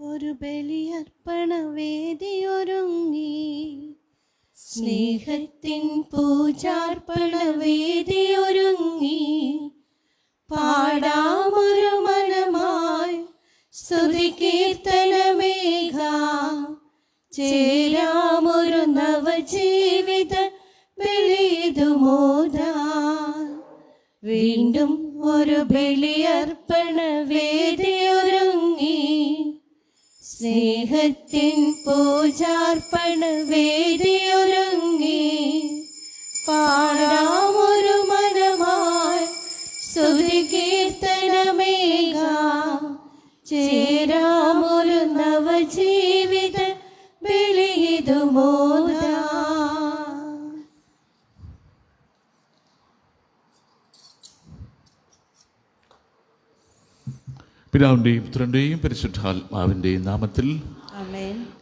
ഒരു ബലിയർപ്പണ വേദിയൊരുങ്ങി, സ്നേഹത്തിൻ പൂജാർപ്പണ വേദിയൊരുങ്ങി. പാടാമൊരു മനമായി സ്തുതി കീർത്തനമേകാം, ചേരാമൊരു നവജീവിത ബലിയിതുമോദാം. വീണ്ടും ഒരു ബലിയർപ്പണ വേദിയൊരുങ്ങി, സ്നേഹത്തിൻ പൂജാർപ്പണ വേദിയൊരുങ്ങി. പാടാമൊരു മനമായി സ്തുതി കീർത്തനമേകാം, ചേരാമൊരു നവജീവിത ബലിയിതുമോദാം. പിതാവിൻ്റെയും പുത്രൻ്റെയും പരിശുദ്ധാത്മാവിൻ്റെയും നാമത്തിൽ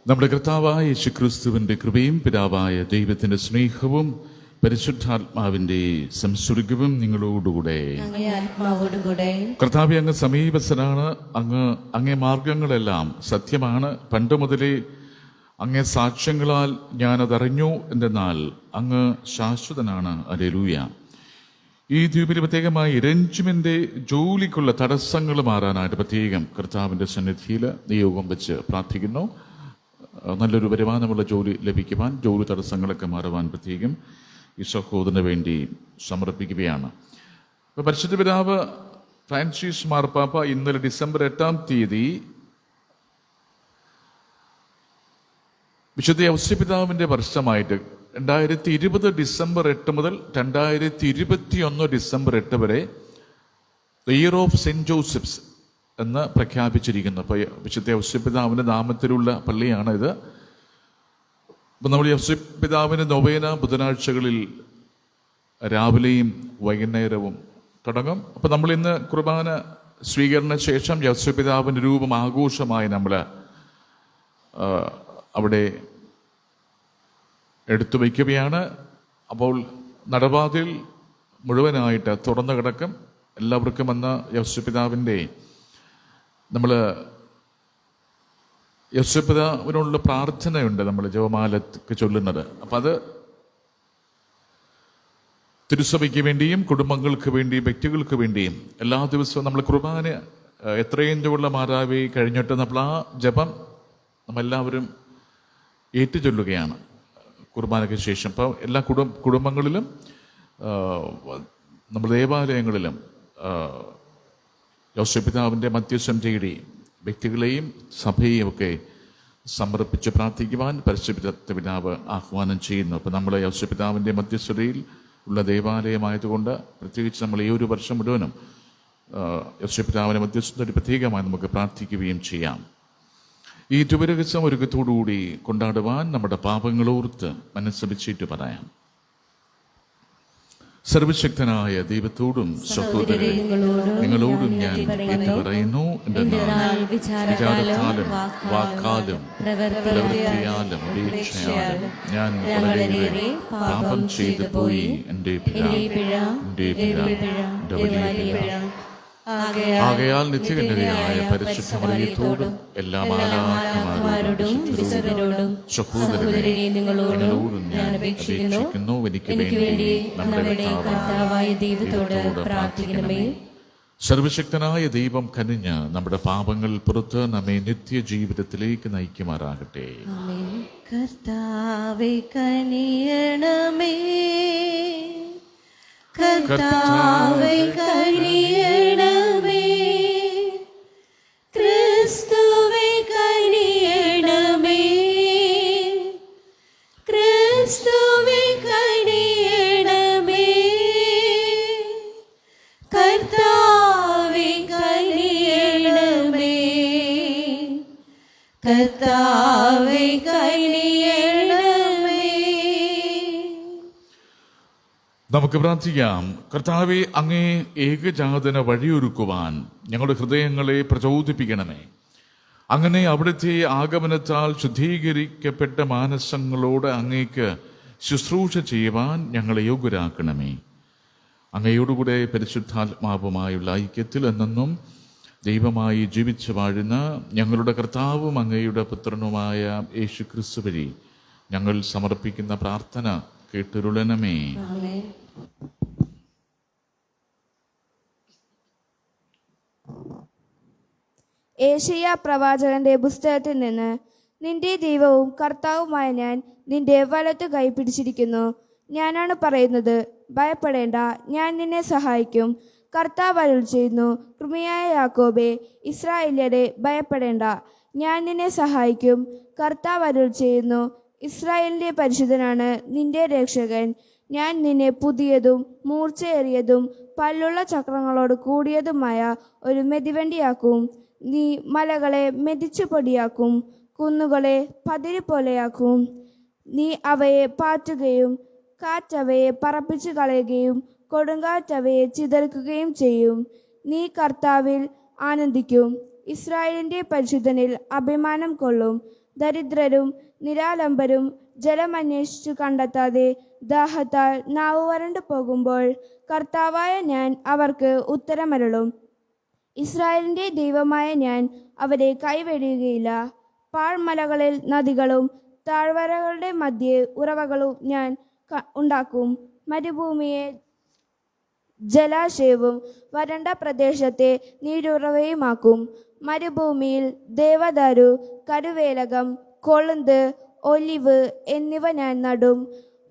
നമ്മുടെ കർത്താവായ യേശുക്രിസ്തുവിൻ്റെ കൃപയും പിതാവായ ദൈവത്തിൻ്റെ സ്നേഹവും പരിശുദ്ധാത്മാവിൻ്റെ സംസർഗവും നിങ്ങളോടുകൂടെ. കർത്താവേ, അങ്ങ് സമീപസ്ഥനാണ്. അങ്ങേ മാർഗങ്ങളെല്ലാം സത്യമാണ്. പണ്ട് മുതലേ അങ്ങേ സാക്ഷ്യങ്ങളാൽ ഞാനതറിഞ്ഞു എന്തെന്നാൽ അങ്ങ് ശാശ്വതനാണ്. ഹല്ലേലൂയ. ഈ ദ്വീപിൽ പ്രത്യേകമായി രഞ്ജുവിൻ്റെ ജോലിക്കുള്ള തടസ്സങ്ങൾ മാറാനായിട്ട് പ്രത്യേകം കർത്താവിൻ്റെ സന്നിധിയിൽ നിയോഗം വെച്ച് പ്രാർത്ഥിക്കുന്നു. നല്ലൊരു വരുമാനമുള്ള ജോലി ലഭിക്കുവാൻ, ജോലി തടസ്സങ്ങളൊക്കെ മാറുവാൻ പ്രത്യേകം ഈ സഹോദരന് വേണ്ടി സമർപ്പിക്കുകയാണ്. ഇപ്പോൾ പരിശുദ്ധ പിതാവ് ഫ്രാൻസിസ് മാർപ്പാപ്പ ഇന്നലെ ഡിസംബർ 8-ാം തീയതി വിശുദ്ധ ഔസേപ്പിതാവിൻ്റെ വർഷമായിട്ട് 2020 ഡിസംബർ 8 മുതൽ 2021 ഡിസംബർ 8 വരെ the year of saint Joseph's എന്ന് പ്രഖ്യാപിച്ചിരിക്കുന്നു. അപ്പോൾ വിശുദ്ധ ഔസേപ്പിതാവിൻ്റെ നാമത്തിലുള്ള പള്ളിയാണ് ഇത്. ഇപ്പം നമ്മൾ ഔസേപ്പിതാവിൻ്റെ നൊവേന ബുധനാഴ്ചകളിൽ രാവിലെയും വൈകുന്നേരവും തുടങ്ങും. അപ്പോൾ നമ്മൾ ഇന്ന് കുർബാന സ്വീകരണ ശേഷം ഔസേപ്പിതാവിൻ്റെ രൂപം ആഘോഷമായി നമ്മൾ അവിടെ എടുത്തു വയ്ക്കുകയാണ്. അപ്പോൾ നടവാതിൽ മുഴുവനായിട്ട് തുറന്നു കിടക്കും. എല്ലാവർക്കും വന്ന ഔസേപ്പിതാവിൻ്റെ നമ്മൾ ഔസേപ്പിതാവിനോടുള്ള പ്രാർത്ഥനയുണ്ട്, നമ്മൾ ജപമാലക്ക് ചൊല്ലുന്നത്. അപ്പം അത് തിരുസഭയ്ക്ക് വേണ്ടിയും കുടുംബങ്ങൾക്ക് വേണ്ടിയും വ്യക്തികൾക്ക് വേണ്ടിയും എല്ലാ ദിവസവും നമ്മൾ കുർബാന എത്രയും ചുവടുള്ള മാതാവേ കഴിഞ്ഞിട്ട് നമ്മൾ ആ ജപം നമ്മളെല്ലാവരും ഏറ്റുചൊല്ലുകയാണ് കുർബാനയ്ക്ക് ശേഷം. അപ്പോൾ എല്ലാ കുടുംബങ്ങളിലും നമ്മുടെ ദേവാലയങ്ങളിലും ഔസേപ്പിതാവിൻ്റെ മധ്യസ്ഥം തേടി വ്യക്തികളെയും സഭയെയും ഒക്കെ സമർപ്പിച്ച് പ്രാർത്ഥിക്കുവാൻ പരിശുദ്ധ പിതാവ് ആഹ്വാനം ചെയ്യുന്നു. അപ്പോൾ നമ്മൾ ഔസേപ്പിതാവിൻ്റെ മധ്യസ്ഥതയിൽ ഉള്ള ദേവാലയമായതുകൊണ്ട് പ്രത്യേകിച്ച് നമ്മൾ ഈ ഒരു വർഷം മുഴുവനും ഔസേപ്പിതാവിൻ്റെ മധ്യസ്ഥതയിൽ പ്രത്യേകമായി നമുക്ക് പ്രാർത്ഥിക്കുകയും ചെയ്യാം. ഈ തുവരകസം ഒരുക്കത്തോടുകൂടി കൊണ്ടാടുവാൻ നമ്മുടെ പാപങ്ങളോർത്ത് മനസ്സരിച്ചിട്ട് പറയാം. സർവശക്തനായ ദൈവത്തോടും സഹോദരരെ നിങ്ങളോടും ഞാൻ പറയുന്നു, വിചാരത്താലും വാക്കാലും പ്രവൃത്തിയാലും വീക്ഷയാലും ഞാൻ വളരെയേറെ പാപം ചെയ്തു പോയി. എൻ്റെ പിഴ ആകയാൽ നിത്യകന്യകയായ പരിശുദ്ധ മറിയത്തോടും എല്ലാ മാലാഖമാരോടും സഹോദരരെ നിങ്ങളോടും ഞാൻ അപേക്ഷിക്കുന്നു, എനിക്ക് വേണ്ടി നമ്മുടെ കർത്താവായ ദൈവത്തോട് പ്രാർത്ഥിക്കണമേ. സർവശക്തനായ ദൈവം കനിഞ്ഞ് നമ്മുടെ പാപങ്ങൾ പുറത്ത് നമ്മെ നിത്യജീവിതത്തിലേക്ക് നയിക്കുമാറാകട്ടെ. കർത്താവേ കനിയണമേ, കർത്താവേ കനിയണമേ, ക്രിസ്തുവേ കനിയണമേ, ക്രിസ്തുവേ കനിയണമേ, കർത്താവേ കനിയണമേ, കർത്താവേ കനിയണമേ. നമുക്ക് പ്രാർത്ഥിക്കാം. കർത്താവേ, അങ്ങേ ഏകജാതന വഴിയൊരുക്കുവാൻ ഞങ്ങളുടെ ഹൃദയങ്ങളെ പ്രചോദിപ്പിക്കണമേ. അങ്ങനെ അവിടുത്തെ ആഗമനത്താൽ ശുദ്ധീകരിക്കപ്പെട്ട മാനസങ്ങളോട് അങ്ങേക്ക് ശുശ്രൂഷ ചെയ്യുവാൻ ഞങ്ങളെ യോഗ്യരാക്കണമേ. അങ്ങയോടുകൂടെ പരിശുദ്ധാത്മാവുമായുള്ള ഐക്യത്തിൽ എന്നെന്നും ദൈവമായി ജീവിച്ചു വാഴുന്ന ഞങ്ങളുടെ കർത്താവും അങ്ങയുടെ പുത്രനുമായ യേശു ക്രിസ്തു വഴി ഞങ്ങൾ സമർപ്പിക്കുന്ന പ്രാർത്ഥന കേട്ടുരുളണമേ. ഏശയ്യാ പ്രവാചകന്റെ പുസ്തകത്തിൽ നിന്ന്, നിന്റെ ദൈവവും കർത്താവുമായ ഞാൻ നിന്റെ വലത്തു കൈ പിടിച്ചിരിക്കുന്നു. ഞാനാണ് പറയുന്നത്, ഭയപ്പെടേണ്ട, ഞാൻ നിന്നെ സഹായിക്കും. കർത്താവ് അരുൾ ചെയ്യുന്നു, കൃപയായ യാക്കോബേ, ഇസ്രായേല്യരെ, ഭയപ്പെടേണ്ട, ഞാൻ നിന്നെ സഹായിക്കും. കർത്താവ് അരുൾ ചെയ്യുന്നു, ഇസ്രായേലിന്റെ പരിശുദ്ധനാണ് നിന്റെ രക്ഷകൻ. ഞാൻ നിന്നെ പുതിയതും മൂർച്ചയേറിയതും പല്ലുള്ള ചക്രങ്ങളോട് കൂടിയതുമായ ഒരു മെതിവണ്ടിയാക്കും. നീ മലകളെ മെതിച്ചു പൊടിയാക്കും, കുന്നുകളെ പതിര് പോലെയാക്കും. നീ അവയെ പാറ്റുകയും കാറ്റവയെ പറപ്പിച്ചു കളയുകയും കൊടുങ്കാറ്റവയെ ചിതറിക്കുകയും ചെയ്യും. നീ കർത്താവിൽ ആനന്ദിക്കും, ഇസ്രായേലിന്റെ പരിശുദ്ധനിൽ അഭിമാനം കൊള്ളും. ദരിദ്രരും നിരാലംബരും ജലമന്വേഷിച്ചു കണ്ടെത്താതെ ദാഹത്താൽ നാവ് വരണ്ടു പോകുമ്പോൾ കർത്താവായ ഞാൻ അവർക്ക് ഉത്തരമരുളും. ഇസ്രായേലിന്റെ ദൈവമായ ഞാൻ അവരെ കൈവെടിയുകയില്ല. പാഴ്മലകളിൽ നദികളും താഴ്വരകളുടെ മധ്യേ ഉറവകളും ഞാൻ ഉണ്ടാക്കും. മരുഭൂമിയെ ജലാശയവും വരണ്ട പ്രദേശത്തെ നീരുറവയുമാക്കും. മരുഭൂമിയിൽ ദേവദാരു, കരുവേലകം, കൊളുന്ത്, ഒലിവ് എന്നിവ ഞാൻ നടും.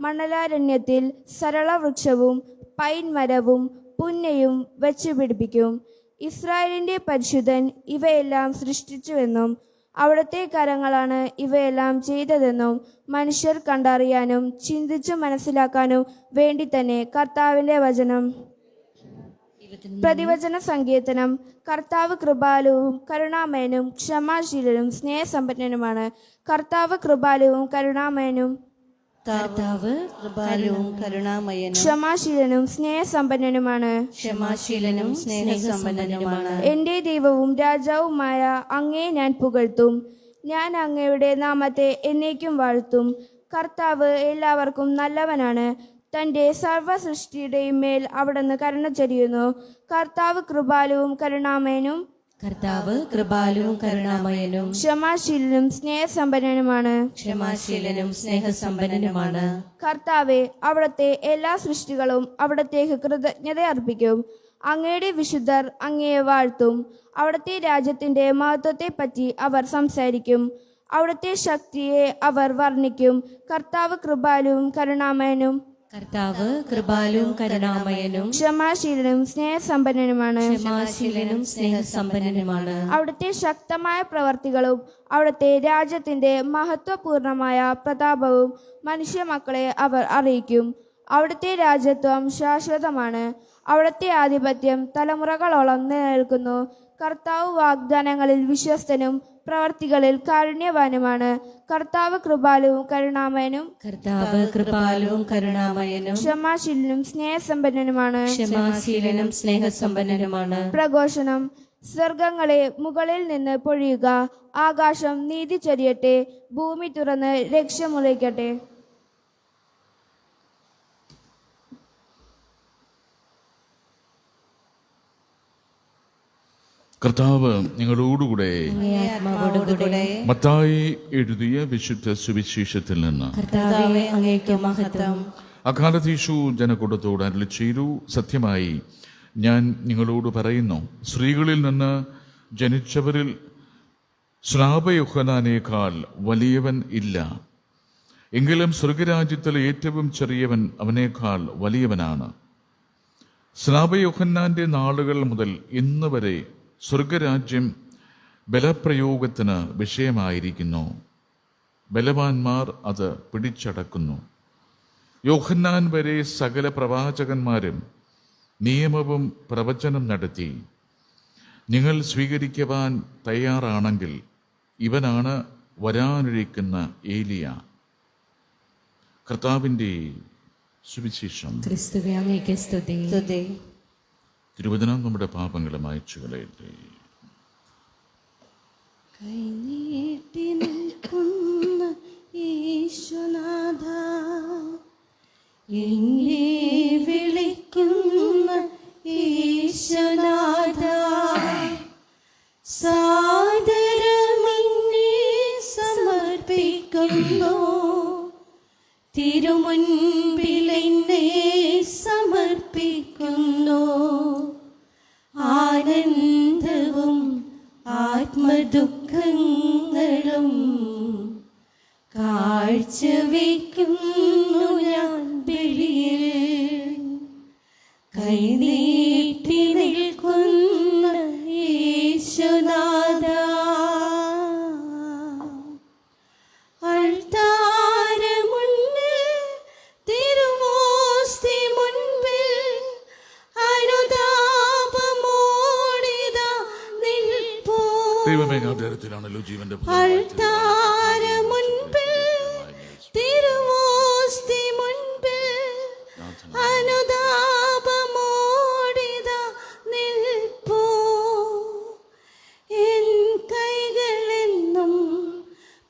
മണലാരണ്യത്തിൽ സരളവൃക്ഷവും പൈൻ മരവും പുന്നയും വെച്ചുപിടിപ്പിക്കും. ഇസ്രായേലിന്റെ പരിശുദ്ധൻ ഇവയെല്ലാം സൃഷ്ടിച്ചുവെന്നും അവിടുത്തെ കരങ്ങളാണ് ഇവയെല്ലാം ചെയ്തതെന്നും മനുഷ്യർ കണ്ടറിയാനും ചിന്തിച്ചു മനസ്സിലാക്കാനും വേണ്ടി തന്നെ കർത്താവിന്റെ വചനം. പ്രതിവചന സങ്കീർത്തനം. കർത്താവ് കൃപാലുവും കരുണാമയനും ക്ഷമാശീലനും സ്നേഹസമ്പന്നനുമാണ്. കർത്താവ് കൃപാലുവും കരുണാമയനും കർത്താവ് കൃപാലുവും കരുണാമയനും ക്ഷമാശീലനും സ്നേഹസമ്പന്നനുമാണ്. ക്ഷമാശീലനും സ്നേഹസമ്പന്നനുമാണ്. എന്റെ ദൈവവും രാജാവുമായ അങ്ങയെ ഞാൻ പുകഴ്ത്തും. ഞാൻ അങ്ങയുടെ നാമത്തെ എന്നേക്കും വാഴ്ത്തും. കർത്താവ് എല്ലാവർക്കും നല്ലവനാണ്. തൻ്റെ സർവ്വ സൃഷ്ടിയുടെയും മേൽ അവിടുന്ന് കരുണ ചൊരിയുന്നു. കർത്താവ് കൃപാലുവും കരുണാമയനും കർത്താവ് കൃപാലുവും കരുണാമയനും ക്ഷമാശീലനും സ്നേഹസമ്പന്നനുമാണ്. ക്ഷമാശീലനും സ്നേഹസമ്പന്നനുമാണ്. കർത്താവെ, അവിടുത്തെ എല്ലാ സൃഷ്ടികളും അവിടത്തേക്ക് കൃതജ്ഞത അർപ്പിക്കും. അങ്ങയുടെ വിശുദ്ധർ അങ്ങയെ വാഴ്ത്തും. അവിടുത്തെ രാജ്യത്തിന്റെ മഹത്വത്തെപ്പറ്റി അവർ സംസാരിക്കും. അവിടുത്തെ ശക്തിയെ അവർ വർണ്ണിക്കും. കർത്താവ് കൃപാലുവും കരുണാമയനും കർത്താവ് കൃപാലുവും കരുണാമയനും ക്ഷമാശീലനും സ്നേഹസമ്പന്നനുമാണ്. ക്ഷമാശീലനും സ്നേഹസമ്പന്നനുമാണ്. അവിടുത്തെ ശക്തമായ പ്രവർത്തികളും അവിടുത്തെ രാജ്യത്തിന്റെ മഹത്വപൂർണമായ പ്രതാപവും മനുഷ്യ മക്കളെ അവർ അറിയിക്കും. അവിടുത്തെ രാജ്യത്വം ശാശ്വതമാണ്. അവിടുത്തെ ആധിപത്യം തലമുറകളോളം നിലനിൽക്കുന്നു. കർത്താവ് വാഗ്ദാനങ്ങളിൽ വിശ്വസ്തനും പ്രവർത്തികളിൽ കാരുണ്യവാനുമാണ്. കർത്താവ് കൃപാലുവും കരുണാമയനും കർത്താവ് കൃപാലുവും കരുണാമയനും ക്ഷമാശീലനും സ്നേഹസമ്പന്നനുമാണ്. ക്ഷമാശീലനും സ്നേഹസമ്പന്നനുമാണ്. പ്രഘോഷണം. സ്വർഗങ്ങളെ മുകളിൽ നിന്ന് പൊഴിയുക, ആകാശം നീതി ചൊരിയട്ടെ, ഭൂമി തുറന്ന് രക്ഷ മുളയ്ക്കട്ടെ. കർത്താവ് നിങ്ങളോടുകൂടെ. ആത്മാവോടുകൂടെ. മത്തായി എഴുതിയ വിശുദ്ധ സുവിശേഷത്തിൽ നിന്ന്. കർത്താവേ, അങ്ങേക്ക് മഹത്വം. അക്കാലത്ത് യേശു ജനക്കൂട്ടത്തോട് അരുളി ചെയ്തു, സത്യമായി ഞാൻ നിങ്ങളോട് പറയുന്നു, സ്ത്രീകളിൽ നിന്ന് ജനിച്ചവരിൽ സ്നാപയോഹന്നാനേക്കാൾ വലിയവൻ ഇല്ല. എങ്കിലും സ്വർഗരാജ്യത്തിലെ ഏറ്റവും ചെറിയവൻ അവനേക്കാൾ വലിയവനാണ്. സ്നാപയോഹന്നാന്റെ നാളുകൾ മുതൽ ഇന്ന് വരെ സ്വർഗരാജ്യം ബലപ്രയോഗത്തിന് വിഷയമായിരിക്കുന്നു. ബലവാന്മാർ അത് പിടിച്ചടക്കുന്നു. യോഹന്നാൻ വരെ സകല പ്രവാചകന്മാരും നിയമവും പ്രവചനം നടത്തി. നിങ്ങൾ സ്വീകരിക്കുവാൻ തയ്യാറാണെങ്കിൽ ഇവനാണ് വരാനിരിക്കുന്ന ഏലിയ. കർത്താവിൻ്റെ സുവിശേഷം. ക്രിസ്തുവേ, അങ്ങേക്ക് സ്തുതി. തിരുവചനം നമ്മുടെ പാപങ്ങളെ മായ്ച്ചു കളയട്ടെ. കൈനീട്ടി നിൽക്കുന്ന ഈശ്വനാഥ, എന്നെ വിളിക്കുന്ന ഈശ്വനാഥ, തിരുമുൻപിൽ എന്നെ സമർപ്പിക്കുന്നു. ആനന്ദവും ആത്മദുഃഖങ്ങളും കാഴ്ചവെക്കുന്നു ഞാൻ ബലിയിൽ. കൈനീട്ടി നിൽക്കുന്ന യേശുനാഥ, അൾത്താരമുന്നിൽ തിരുവോസ്തി മുൻപിൽ അനുതാപമോടിതാ നിൽപ്പൂ. ദൈവമേ, ആധാരത്തിലാണല്ലോ ജീവന്റെ അൾത്താരമുൻപിൽ തിരുവോസ്തി മുൻപിൽ അനുതാപമോടിതാ നിൽപ്പൂ. എൻ കൈകളെന്നും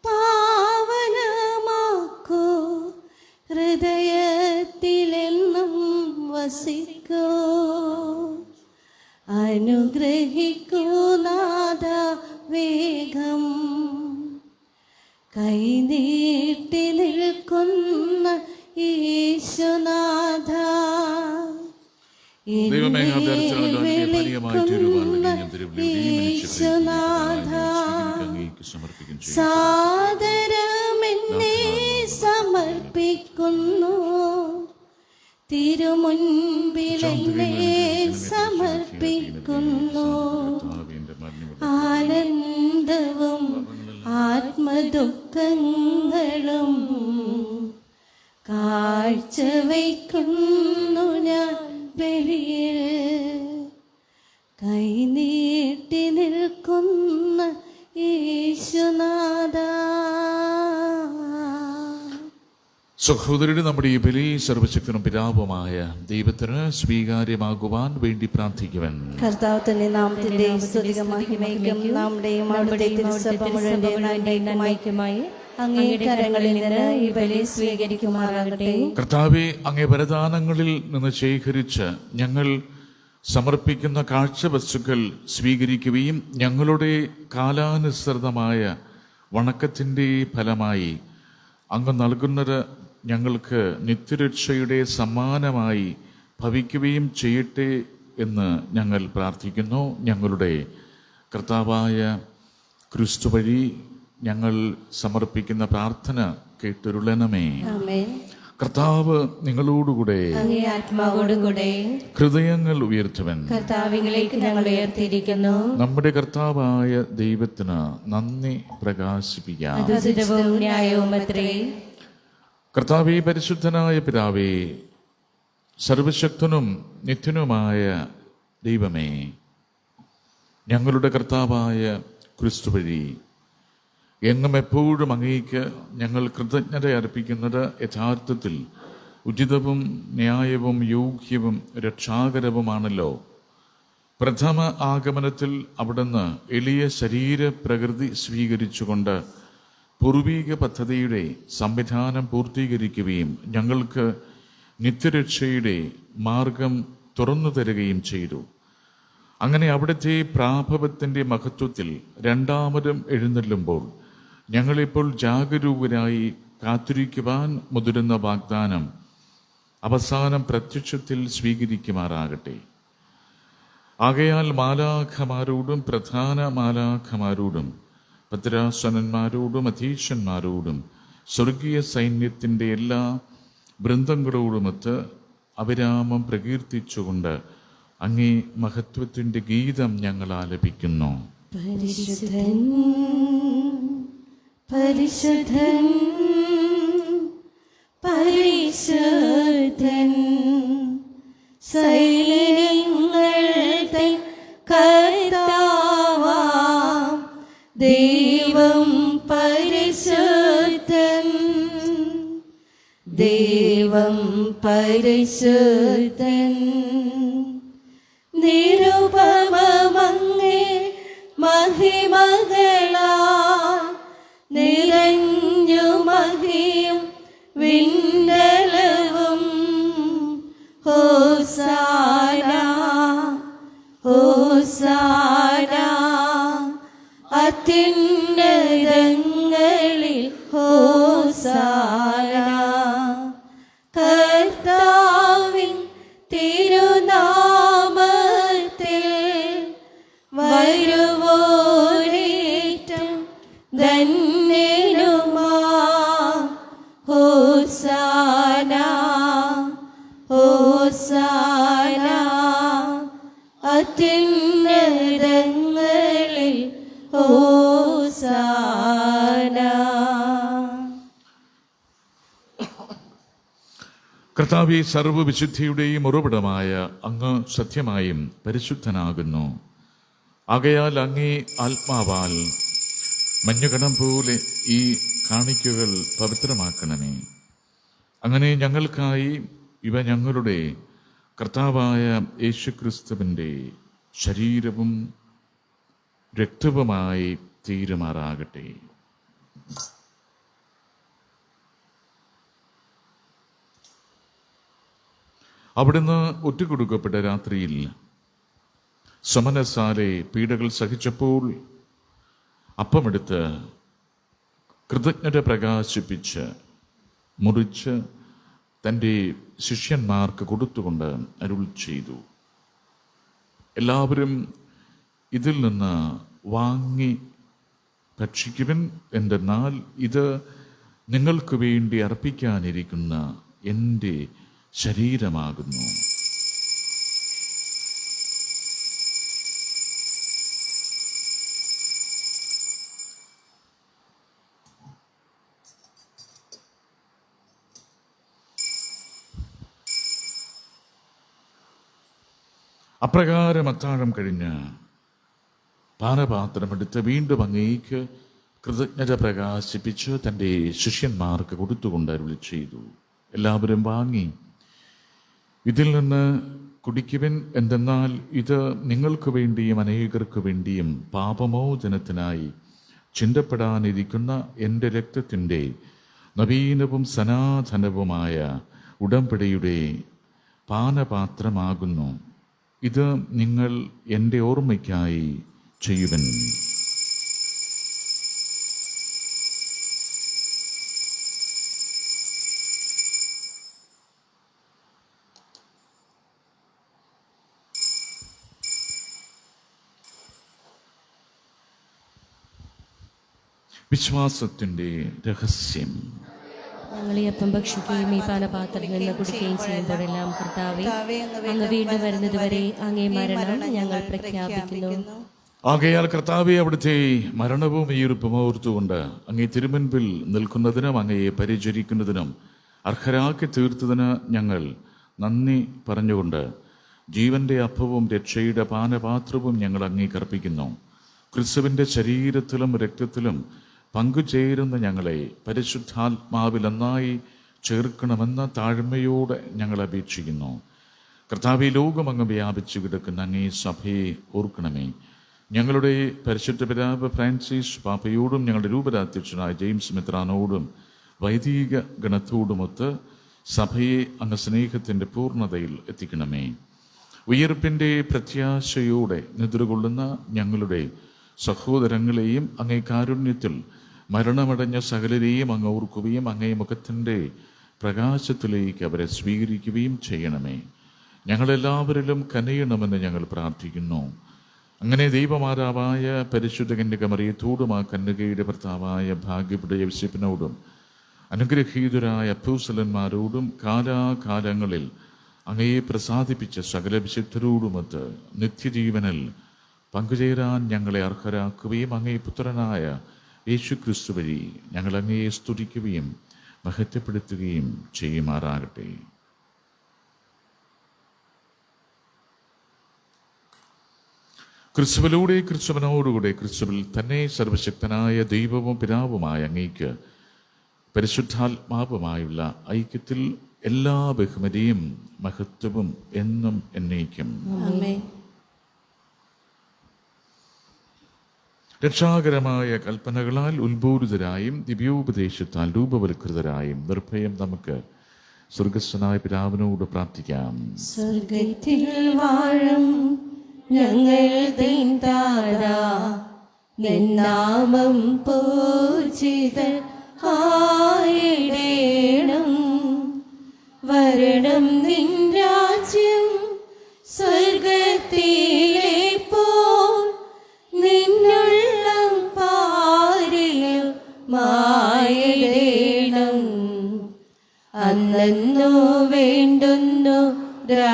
പാവനമാക്കൂ, ഹൃദയത്തിലെന്നും വസിക്കൂ. അനുഗ്രഹിക്കൂ നാഥ വേഗം. കൈനീട്ടി നിൽക്കുന്ന യേശുനാഥ, ദൈവമേ, ആധാരത്തിലാണല്ലോ അനുഗ്രഹീയമായി തീരുവാനുള്ള യേശുനാഥ, സാദരമെന്നെ സമർപ്പിക്കുന്നു. തിരുമുൻപിലെന്നെ സമർപ്പിക്കുന്നു. ആനന്ദവും ആത്മദുഃഖങ്ങളും കാഴ്ചവെക്കുന്നു ഞാൻ ബലിയിൽ. കൈനീട്ടി നിൽക്കുന്ന യേശുനാഥ. സഹോദരന് നമ്മുടെ ഈ ബലി സർവശക്തനും പിതാവുമായ ദൈവത്തിന് സ്വീകാര്യമാകുവാൻ വേണ്ടി പ്രാർത്ഥിക്കുവാൻ കർത്താവ് തന്നെ നാമത്തിന്റെ സ്തുതിക മഹിമയ്ക്കും നമ്മുടെയും അവിടുത്തെ തിരുസഭ മുഴുവനുമായി അങ്ങേ കരങ്ങളിൽ നിന്ന് ഈ ബലി സ്വീകരിക്കുമാറാകട്ടെ. കർത്താവെ, അങ്ങേ വരദാനങ്ങളിൽ നിന്ന് ശേഖരിച്ച് ഞങ്ങൾ സമർപ്പിക്കുന്ന കാഴ്ചവസ്തുക്കൾ സ്വീകരിക്കുകയും ഞങ്ങളുടെ കാലാനുസൃതമായ വണക്കത്തിൻ്റെ ഫലമായി അങ്ങ് നൽകുന്നത് ഞങ്ങൾക്ക് നിത്യരക്ഷയുടെ സമ്മാനമായി ഭവിക്കുകയും ചെയ്യട്ടെ എന്ന് ഞങ്ങൾ പ്രാർത്ഥിക്കുന്നു. ഞങ്ങളുടെ കർത്താവായ ക്രിസ്തു വഴി ഞങ്ങൾ സമർപ്പിക്കുന്ന പ്രാർത്ഥന കേട്ടൊരുളണമേ. കർത്താവ് നിങ്ങളോടുകൂടെ ആത്മാവോടുകൂടെ ഹൃദയങ്ങൾ ഉയർത്തുവൻ. കർത്താവിലേക്ക് ഞങ്ങൾ ഉയർത്തിയിരിക്കുന്നു. നമ്മുടെ കർത്താവായ ദൈവത്തിന് നന്ദി പ്രകാശിപ്പിക്കാം. കർത്താവേ, പരിശുദ്ധനായ പിതാവേ, സർവശക്തനും നിത്യനുമായ ദൈവമേ, ഞങ്ങളുടെ കർത്താവായ ക്രിസ്തു വഴി എങ്ങും എപ്പോഴും അങ്ങേക്ക് ഞങ്ങൾ കൃതജ്ഞത അർപ്പിക്കുന്നത് യഥാർത്ഥത്തിൽ ഉചിതവും ന്യായവും യോഗ്യവും രക്ഷാകരവുമാണല്ലോ. പ്രഥമ ആഗമനത്തിൽ അവിടുന്ന് എളിയ ശരീരപ്രകൃതി സ്വീകരിച്ചുകൊണ്ട് പൂർവീക പദ്ധതിയുടെ സംവിധാനം പൂർത്തീകരിക്കുകയും ഞങ്ങൾക്ക് നിത്യരക്ഷയുടെ മാർഗം തുറന്നു തരികയും ചെയ്തു. അങ്ങനെ അവിടുത്തെ പ്രാഭവത്തിൻ്റെ മഹത്വത്തിൽ രണ്ടാമതും എഴുന്നള്ളുമ്പോൾ ഞങ്ങളിപ്പോൾ ജാഗരൂകരായി കാത്തിരിക്കുവാൻ മുതിരുന്ന വാഗ്ദാനം അവസാനം പ്രത്യക്ഷത്തിൽ സ്വീകരിക്കുമാറാകട്ടെ. ആകയാൽ മാലാഖമാരോടും പ്രധാന മാലാഖമാരോടും ഭദ്രാസനന്മാരോടും അധീശന്മാരോടും സ്വർഗീയ സൈന്യത്തിൻ്റെ എല്ലാ വൃന്ദങ്ങളോടുമൊത്ത് അവിരാമം പ്രകീർത്തിച്ചുകൊണ്ട് അങ്ങേ മഹത്വത്തിൻ്റെ ഗീതം ഞങ്ങൾ ആലപിക്കുന്നു. പരിശുദ്ധൻ പരിശുദ്ധൻ പരിശുദ്ധൻ സൈന്യങ്ങളുടെ കർത്താവാം ദൈവം പരിശുദ്ധൻ. ദൈവം പരിശുദ്ധൻ. നിരുപമങ്ങേ മഹിമകളാൽ നിറഞ്ഞു മഹിയും വിണ്ടലവും. ഹോസാന ഹോസാന അത്യുന്നതങ്ങളിൽ ഹോസാന. ഹോസാന അത്യുന്നതങ്ങളിൽ ഹോസാന. കർത്താവേ, സർവ്വവിശുദ്ധിയുടെയും ഉറവിടമായ അങ്ങ് സത്യമായും പരിശുദ്ധനാകുന്നു. ആകയാൽ അങ്ങേ ആത്മാവാൽ മഞ്ഞുകണം പോലെ ഈ കാണിക്കകൾ പവിത്രമാക്കണമേ. അങ്ങനെ ഞങ്ങൾക്കായി ഇവ ഞങ്ങളുടെ കർത്താവായ യേശുക്രിസ്തുവിൻ്റെ ശരീരവും രക്തവുമായി തീരുമാറാകട്ടെ. അവിടുന്ന് ഒറ്റുകൊടുക്കപ്പെട്ട രാത്രിയിൽ സമനസാലെ പീഡകൾ സഹിച്ചപ്പോൾ അപ്പമെടുത്ത് കൃതജ്ഞത പ്രകാശിപ്പിച്ച് മുറിച്ച് തൻ്റെ ശിഷ്യന്മാർക്ക് കൊടുത്തുകൊണ്ട് അരുൾ ചെയ്തു, എല്ലാവരും ഇതിൽ നിന്ന് വാങ്ങി ഭക്ഷിക്കുവിൻ. എന്തെന്നാൽ ഇത് നിങ്ങൾക്ക് വേണ്ടി അർപ്പിക്കാനിരിക്കുന്ന എൻ്റെ ശരീരമാകുന്നു. അപ്രകാരം അത്താഴം കഴിഞ്ഞ് പാനപാത്രമെടുത്ത് വീണ്ടും അങ്ങേക്ക് കൃതജ്ഞത പ്രകാശിപ്പിച്ച് തൻ്റെ ശിഷ്യന്മാർക്ക് കൊടുത്തുകൊണ്ട് അരുളി ചെയ്തു, എല്ലാവരും വാങ്ങി ഇതിൽ നിന്ന് കുടിക്കുവിൻ. എന്തെന്നാൽ ഇത് നിങ്ങൾക്ക് വേണ്ടിയും അനേകർക്ക് വേണ്ടിയും പാപമോചനത്തിനായി ചിന്തപ്പെടാനിരിക്കുന്ന എൻ്റെ രക്തത്തിൻ്റെ നവീനവും സനാതനവുമായ ഉടമ്പടിയുടെ പാനപാത്രമാകുന്നു. ഇത് നിങ്ങൾ എൻ്റെ ഓർമ്മയ്ക്കായി ചെയ്യുവൻ. വിശ്വാസത്തിൻ്റെ രഹസ്യം. ഞങ്ങൾ ഈ അപ്പം ഭക്ഷിക്കുകയും ഈ പാനപാത്രത്തിൽ നിന്ന് കുടിക്കുകയും ചെയ്യുമ്പോഴെല്ലാം കർത്താവേ, അങ്ങ് വീണ്ടും വരുന്നത് വരെ അങ്ങേ മരണം ഞങ്ങൾ പ്രഖ്യാപിക്കുന്നു. ആകയാൽ കർത്താവെ, അവിടുത്തെ മരണവും ഉയിർപ്പും ഓർത്തുകൊണ്ട് അങ്ങേ തിരുമുൻപിൽ നിൽക്കുന്നതിനും അങ്ങയെ പരിചരിക്കുന്നതിനും അർഹരാക്കി തീർത്തതിന് ഞങ്ങൾ നന്ദി പറഞ്ഞുകൊണ്ട് ജീവന്റെ അപ്പവും രക്ഷയുടെ പാനപാത്രവും ഞങ്ങൾ അങ്ങേക്കർപ്പിക്കുന്നു. ക്രിസ്തുവിൻ്റെ ശരീരത്തിലും രക്തത്തിലും പങ്കുചേരുന്ന ഞങ്ങളെ പരിശുദ്ധാത്മാവിൽ ഒന്നായി ചേർക്കണമെന്ന താഴ്മയോടെ ഞങ്ങൾ അപേക്ഷിക്കുന്നു. കർത്താവെ, ലോകം അങ്ങ് വ്യാപിച്ചു കിടക്കുന്ന അങ്ങേ സഭയെ ഓർക്കണമേ. ഞങ്ങളുടെ പരിശുദ്ധ പിതാവ് ഫ്രാൻസിസ് പാപ്പയോടും ഞങ്ങളുടെ രൂപതാധ്യക്ഷനായ ജെയിംസ് മെത്രാനോടും വൈദിക ഗണത്തോടുമൊത്ത് സഭയെ അങ്ങ് സ്നേഹത്തിൻ്റെ പൂർണ്ണതയിൽ എത്തിക്കണമേ. ഉയർപ്പിൻ്റെ പ്രത്യാശയോടെ നിദ്രകൊള്ളുന്ന ഞങ്ങളുടെ സഹോദരങ്ങളെയും അങ്ങേ കാരുണ്യത്തിൽ മരണമടഞ്ഞ സകലരെയും അങ്ങ് ഓർക്കുകയും അങ്ങേ മുഖത്തിൻ്റെ പ്രകാശത്തിലേക്ക് അവരെ സ്വീകരിക്കുകയും ചെയ്യണമേ. ഞങ്ങളെല്ലാവരിലും കനിയണമെന്ന് ഞങ്ങൾ പ്രാർത്ഥിക്കുന്നു. അങ്ങനെ ദൈവമാതാവായ പരിശുദ്ധ കന്യകമറിയത്തോടും ആ കന്യകയുടെ ഭർത്താവായ ഭാഗ്യപ്പെട്ട യോസേപ്പിനോടും അനുഗ്രഹീതരായ അപ്പോസ്തലന്മാരോടും കാലാകാലങ്ങളിൽ അങ്ങയെ പ്രസാദിപ്പിച്ച സകല വിശുദ്ധരോടുമൊത്ത് നിത്യജീവനിൽ പങ്കുചേരാൻ ഞങ്ങളെ അർഹരാക്കുകയും അങ്ങേ പുത്രനായ യേശുക്രിസ്തു വഴി ഞങ്ങൾ അങ്ങയെ സ്തുതിക്കുകയും മഹത്വപ്പെടുത്തുകയും ചെയ്യുമാറാകട്ടെ. ക്രിസ്തുവിലൂടെ, ക്രിസ്തുവിനോടുകൂടെ, ക്രിസ്തുവിൽ തന്നെ സർവശക്തനായ ദൈവവും പിതാവുമായ അങ്ങേക്ക് പരിശുദ്ധാത്മാവുമായുള്ള ഐക്യത്തിൽ എല്ലാ ബഹുമതിയും മഹത്വവും എന്നും എന്നേക്കും. രക്ഷാകരമായ കൽപ്പനകളാൽ ഉത്ബോധിതരായും ദിവ്യോപദേശത്താൽ രൂപവൽകൃതരായും നിർഭയം നമുക്ക് സ്വർഗസ്ഥനായ പിതാവിനോട് പ്രാർത്ഥിക്കാം. സ്വർഗത്തിൽ വാഴും ഞങ്ങൾ ദൈവതാ, നിന്നാമം പൂജിതമായിടേണം. വരണം നിൻ രാജ്യം സ്വർഗത്തിലെ പോൽ നിന്നുള്ളം പാരിലും മായിടേണം. അന്നു വേണ്ടുന്നു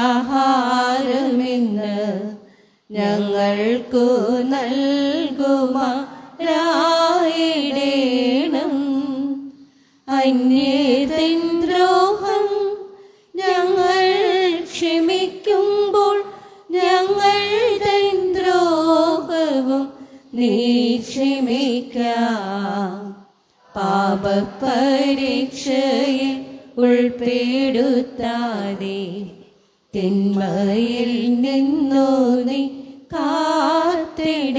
ആഹാരമിന്ന് ഞങ്ങൾക്കു നൽകുമാറായിടേണം. അന്യതൻ ദ്രോഹം ഞങ്ങൾ ക്ഷമിക്കുമ്പോൾ ഞങ്ങൾ തൻ ദ്രോഹവും നീ ക്ഷമിക്കാം. പാപപരീക്ഷയിൽ ഉൾപ്പെടുത്താതെ തിന്മയിൽ നിന്നു നീ കാത്തിടേണം.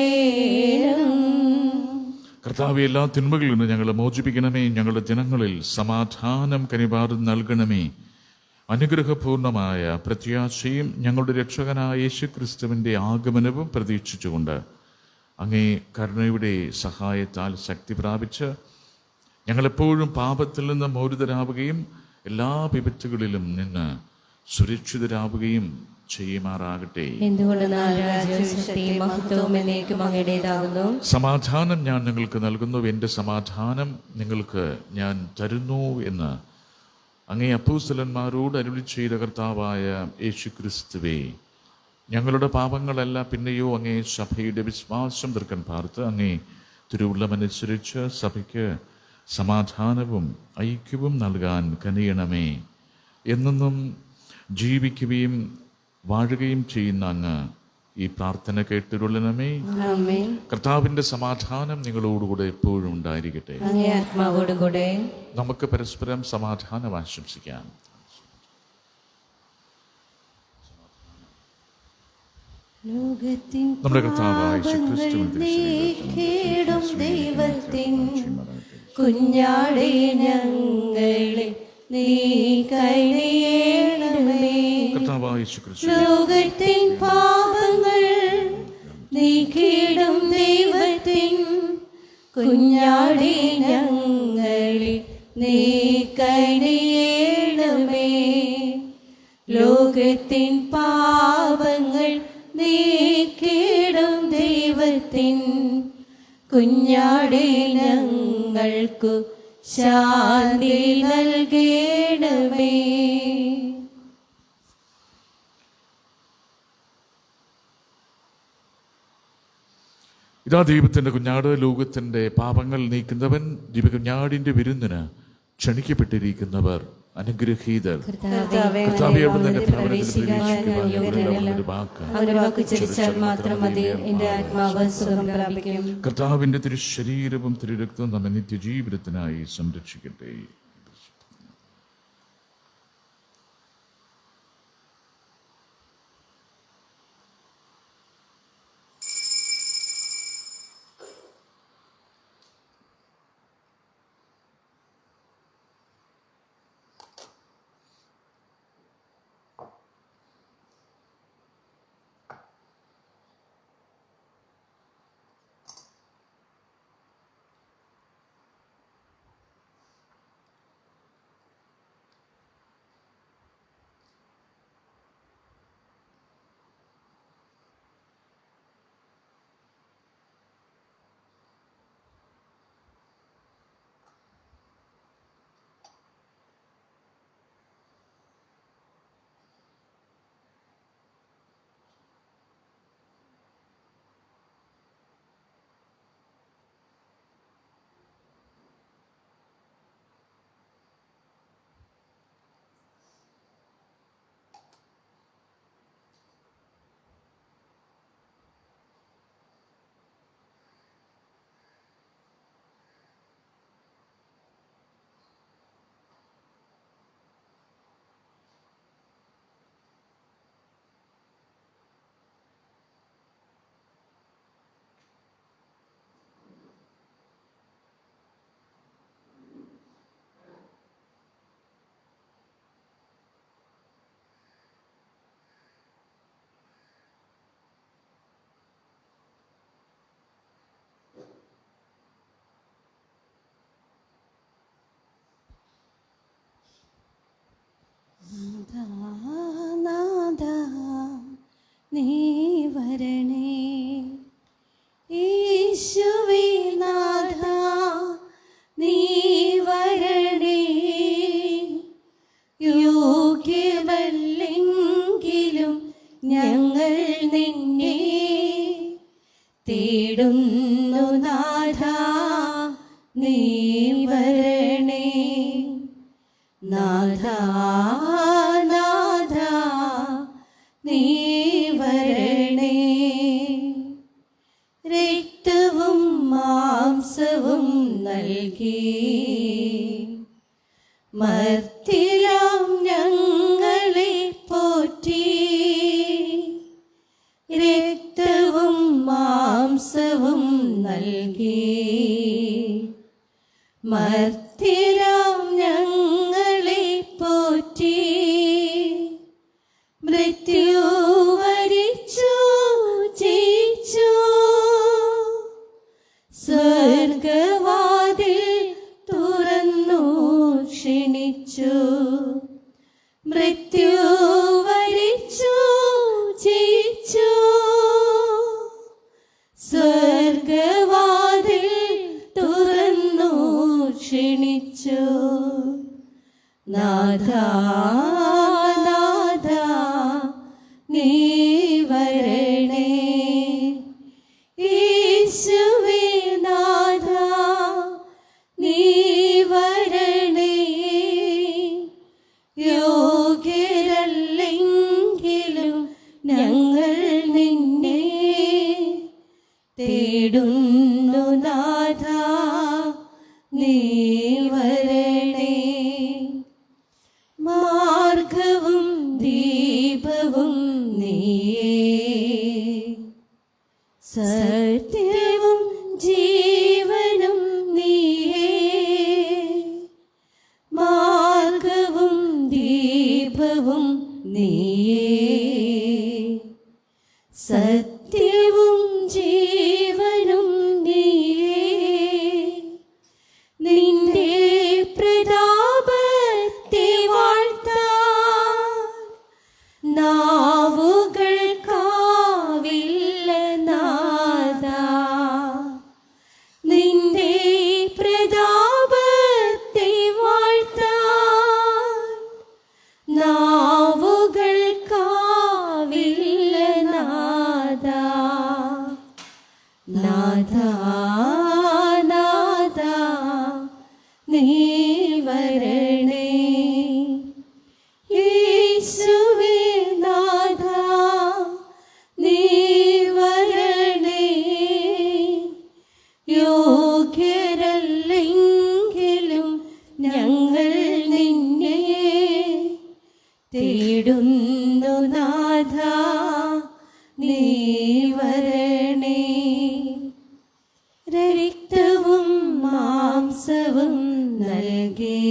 കർത്താവെ, എല്ലാ തിന്മകളിൽ നിന്ന് ഞങ്ങളെ മോചിപ്പിക്കണമേ. ഞങ്ങളുടെ ജനങ്ങളിൽ സമാധാനം കനിവാർന്ന് നൽകണമേ. അനുഗ്രഹപൂർണമായ പ്രത്യാശയും ഞങ്ങളുടെ രക്ഷകനായ യേശുക്രിസ്തുവിൻ്റെ ആഗമനവും പ്രതീക്ഷിച്ചുകൊണ്ട് അങ്ങേ കരുണയുടെ സഹായത്താൽ ശക്തി പ്രാപിച്ച് ഞങ്ങളെപ്പോഴും പാപത്തിൽ നിന്ന് മോചിതരാവുകയും എല്ലാ വിപത്തുകളിലും നിന്ന് സുരക്ഷിതരാവുകയും ചെയ്യുമാറാകട്ടെ. സമാധാനം ഞാൻ നിങ്ങൾക്ക് നൽകുന്നു, എൻ്റെ സമാധാനം നിങ്ങൾക്ക് ഞാൻ തരുന്നു എന്ന് അങ്ങേ അപ്പോസ്തലന്മാരോട് അരുളി ചെയ്ത കർത്താവായ യേശുക്രിസ്തുവേ, ഞങ്ങളുടെ പാപങ്ങളല്ല പിന്നെയോ അങ്ങേ സഭയുടെ വിശ്വാസം തീർക്കാൻ പാർത്ത് അങ്ങേ തിരുവുള്ളമനുസരിച്ച് സഭയ്ക്ക് സമാധാനവും ഐക്യവും നൽകാൻ കനിയണമേ. എന്നെന്നും ജീവിക്കുകയും വാഴുകയും ചെയ്യുന്ന അങ്ങ് ഈ പ്രാർത്ഥന കേട്ടിരുള്ളണമേ. കർത്താവിന്റെ സമാധാനം നിങ്ങളോടുകൂടെ എപ്പോഴും ഉണ്ടായിരിക്കട്ടെ. നമുക്ക് പരസ്പരം സമാധാനം ആശംസിക്കാം. നമ്മുടെ കർത്താവായ ദൈവത്തിൻ കുഞ്ഞാടേ ഞങ്ങളെ നീ കനിയേണമേ. ലോകത്തിൻ പാപങ്ങൾ നീക്കിടും ദൈവത്തിൻ കുഞ്ഞാടേ ഞങ്ങളെ നീ കനിയേണമേ. ലോകത്തിൻ പാപങ്ങൾ നീക്കിടും ദൈവത്തിൻ കുഞ്ഞാടേ ഞങ്ങൾക്കു ശാന്തി നൽകണമേ. ഇതാ ദൈവത്തിന്റെ കുഞ്ഞാട്, ലോകത്തിന്റെ പാപങ്ങൾ നീക്കുന്നവൻ. ദൈവകുഞ്ഞാടിന്റെ വിരുന്നിന് ക്ഷണിക്കപ്പെട്ടിരിക്കുന്നവർ അനുഗ്രഹീതർ. കർത്താവിന്റെ തിരുശരീരവും തിരുരക്തവും നമ്മെ നിത്യജീവിതത്തിനായി സംരക്ഷിക്കട്ടെ. നീ വരണേ യേശുവേ നാഥാ, നീ വരണേ യോഗ്യമല്ലെങ്കിലും ഞങ്ങൾ നിന്നെ തേടുന്നു നാഥാ, നീ വരണേ. നാഥാ നാഥാ നീ വരണേ. രക്തവും മാംസവും നൽകി മർത്യരാം ഞങ്ങളെ പോറ്റി. രക്തവും മാംസവും നൽകി മർത്യരാം ഞങ്ങളെ പോറ്റി. മൃത്യു വരിച്ചു ജയിച്ചു, സ്വർഗവാതിൽ തുറന്നു ക്ഷണിച്ചു. മൃത്യു വരിച്ചു ജയിച്ചു, സ്വർഗവാതിൽ തുറന്നു ക്ഷണിച്ചു. നാഥാ നാഥാ നീ വരണേ. യേശുവേ നാഥാ നീ വരണേ. യോഗ്യരല്ലെങ്കിലും ഞങ്ങൾ നിന്നെ തേടുന്നു നാഥാ, നീ വരണേ. മാർഗവും ദീപവും നീയേ, സത്യവും ജീവനും നീയേ. മാർഗവും ദീപവും നീയേ, സത്യവും ജീവനും നീയേ. നിന്റെ പ്രതാപത്തെ വാഴ്ത്താൻ നാവുകൾക്കാവില്ല നാഥാ. നിന്റെ പ്രതാപത്തെ വാഴ്ത്താൻ നാവുകൾക്കാവില്ല നാഥാ. നാഥാ നാഥാ നീ വരണേ. യേശുവേ നാഥാ നീ വരണേ. യോഗ്യരല്ലെങ്കിലും ഞങ്ങൾ നിന്നെ തേടുന്നു നാഥാ, നീ വരണേ. രക്തവും മാംസവും നൽകി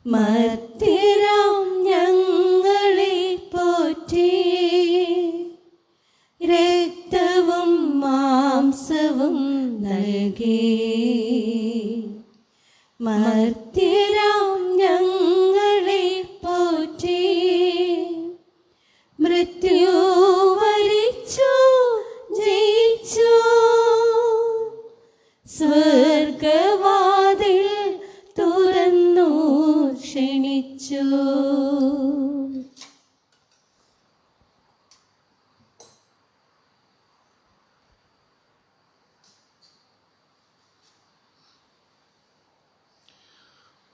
മർത്യരാം ഞങ്ങളെ പോറ്റി. രക്തവും മാംസവും നൽകി മർത്യരാം ഞങ്ങളെ പോറ്റി. മൃത്യു വരിച്ചു ജയിച്ചു, സ്വർഗവാതിൽ തുറന്നു ക്ഷണിച്ചു.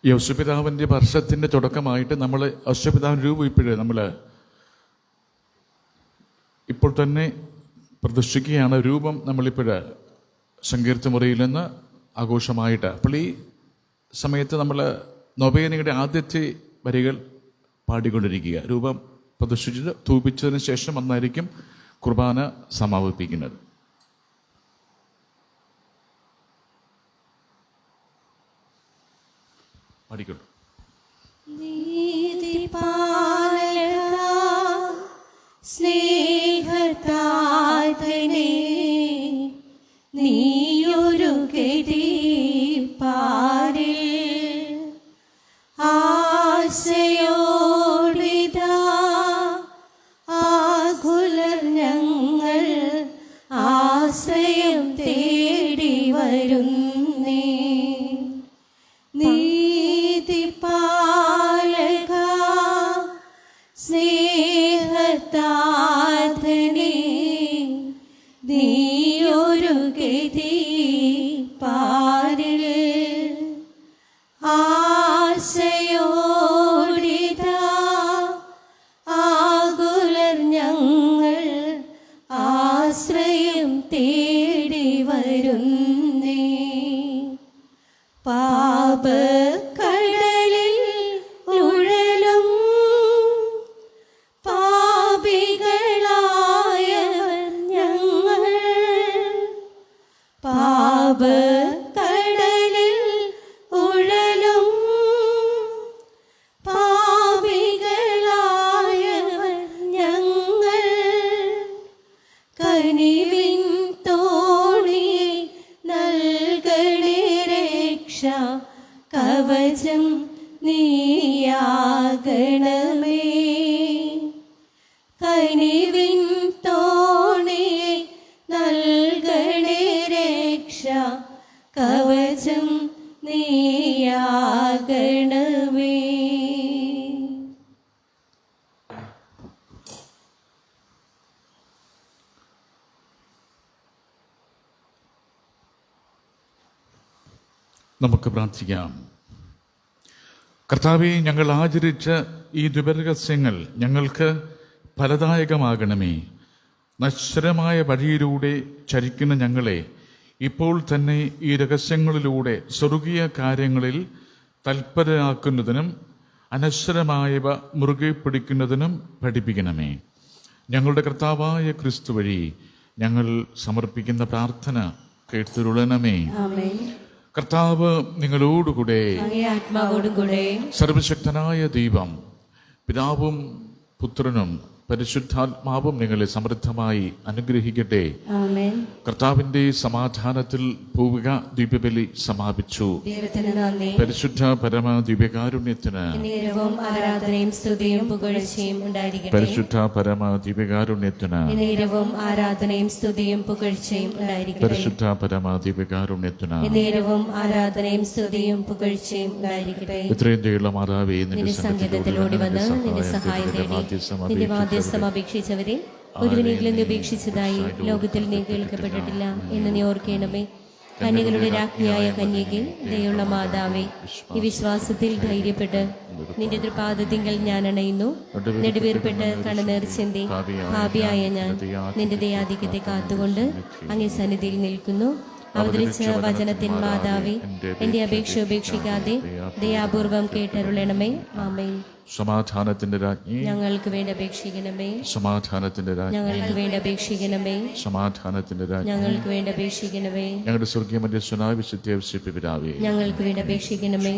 യൗശപിതാവിൻ്റെ വർഷത്തിൻ്റെ തുടക്കമായിട്ട് നമ്മൾ യൗശപിതാവിൻ്റെ രൂപം ഇപ്പോഴേ നമ്മൾ ഇപ്പോൾ തന്നെ പ്രതിഷ്ഠിക്കുകയാണ്. രൂപം നമ്മളിപ്പോൾ സങ്കീർത്തമുറിയിൽ നിന്ന് ആഘോഷമായിട്ട്. അപ്പോൾ ഈ സമയത്ത് നമ്മൾ നൊവേനയുടെ ആദ്യത്തെ വരികൾ പാടിക്കൊണ്ടിരിക്കുക. രൂപം പ്രതിഷ്ഠിച്ച് ധൂപിച്ചതിന് ശേഷം വന്നായിരിക്കും കുർബാന സമാപിപ്പിക്കുന്നത്. പാടിക്കൊള്ളു. സ്നേഹത്താതനെ നീയൊരു ഗതി പാരിൽ ആശയോടിതാ ആകുലർ ഞങ്ങൾ ആശ്രയം തേടി വരുന്നേ. നീതിപാലക ആശയോടിതാ ആകുലർ ഞങ്ങൾ ആശ്രയം തേടി വരുന്നേ. പാപക്കടലിൽ ഉഴലും പാപികളായവർ ഞങ്ങൾ. പാപക്കടലിൽ ഉഴലും പാപികളായവർ ഞങ്ങൾ. കനിവിൻ തോണി നൽകണേ രക്ഷ കവചം നീയാകണമേ. കനിവിൻ തോണി നൽകണേ രക്ഷ കവചം നീയാകണമേ. നമുക്ക് പ്രാർത്ഥിക്കാം. കർത്താവേ, ഞങ്ങൾ ആചരിച്ച ഈ ദിവരഹസ്യങ്ങൾ ഞങ്ങൾക്ക് ഫലദായകമാകണമേ. നശ്വരമായ വഴിയിലൂടെ ചരിക്കുന്ന ഞങ്ങളെ ഇപ്പോൾ തന്നെ ഈ രഹസ്യങ്ങളിലൂടെ സ്വർഗീയ കാര്യങ്ങളിൽ തൽപരരാക്കുന്നതിനും അനശ്വരമായവ മുറുകെ പിടിക്കുന്നതിനും പഠിപ്പിക്കണമേ. ഞങ്ങളുടെ കർത്താവായ ക്രിസ്തു വഴി ഞങ്ങൾ സമർപ്പിക്കുന്ന പ്രാർത്ഥന കേട്ടുരുളണമേ. കർത്താവ് നിങ്ങളോടുകൂടെ, അങ്ങേ ആത്മാവോടും കൂടെ. സർവശക്തനായ ദൈവം പിതാവും പുത്രനും പരിശുദ്ധാത്മാവും നിങ്ങളെ സമൃദ്ധമായി അനുഗ്രഹിക്കട്ടെ. കർത്താവിന്റെ സമാധാനത്തിൽ പൂവിക ദിവ്യബലി സമാപിച്ചു. ദൈവത്തിന് നന്ദി. പരിശുദ്ധ പരമ ദിവ്യകാരുണ്യത്തിന് നേരവും ആരാധനയും സ്തുതിയും പുകഴ്ചയും ഉണ്ടായിരിക്കട്ടെ. പരിശുദ്ധ പരമ ദിവ്യകാരുണ്യത്തിന് നേരവും ആരാധനയും സ്തുതിയും പുകഴ്ചയും ഉണ്ടായിരിക്കട്ടെ. പരിശുദ്ധ പരമ ദിവ്യകാരുണ്യത്തിന് നേരവും ആരാധനയും സ്തുതിയും പുകഴ്ചയും ഉണ്ടായിരിക്കട്ടെ. ഇത്രയും ദയുള്ള മാതാവേ, നിന്റെ സങ്കേതത്തിലോടി വന്ന് നിന്റെ സഹായം തേടി നിന്റെ മാധ്യസ്ഥം അപേക്ഷിച്ചവരെ ഒരുവനെങ്കിലും നീ ഉപേക്ഷിച്ചതായി ലോകത്തിൽ നീ കേൾക്കപ്പെട്ടിട്ടില്ല എന്ന് നീ ഓർക്കണമേ. കന്യകളുടെ രാജ്ഞിയായ കന്യകെ, ദയുള്ള മാതാവേ, ഈ വിശ്വാസത്തിൽ ധൈര്യപ്പെട്ട് നിന്റെ തൃപാദത്തിങ്കൽ ഞാൻ അണയുന്നു. നെടുവേർപ്പെട്ട് കണ്ണുനീർ ചിന്തി ഭാവിയായ ഞാൻ നിന്റെ ദയാധിക്യത്തെ കാത്തുകൊണ്ട് അങ്ങേ സന്നിധിയിൽ നിൽക്കുന്നു. അവതരിച്ച വചനത്തിൻ മാതാവേ, എന്റെ അപേക്ഷ ഉപേക്ഷിക്കാതെ ദയാപൂർവം കേട്ടരുളണമേ. ആമേൻ. സമാധാനത്തിന്റെ രാജ്ഞി, ഞങ്ങൾക്ക് വേണ്ടി അപേക്ഷിക്കണമേ. സമാധാനത്തിന്റെ രാജ്ഞി, ഞങ്ങൾക്ക് വേണ്ടി അപേക്ഷിക്കണമേ. സമാധാനത്തിന്റെ രാജ്ഞി, ഞങ്ങൾക്ക് വേണ്ടി അപേക്ഷിക്കണമേ. ഞങ്ങളുടെ സ്വർഗീയ മധ്യസ്ഥനായ വിശുദ്ധ ഔസേപ്പ് പിതാവേ, ഞങ്ങൾക്ക് വേണ്ടി അപേക്ഷിക്കണമേ.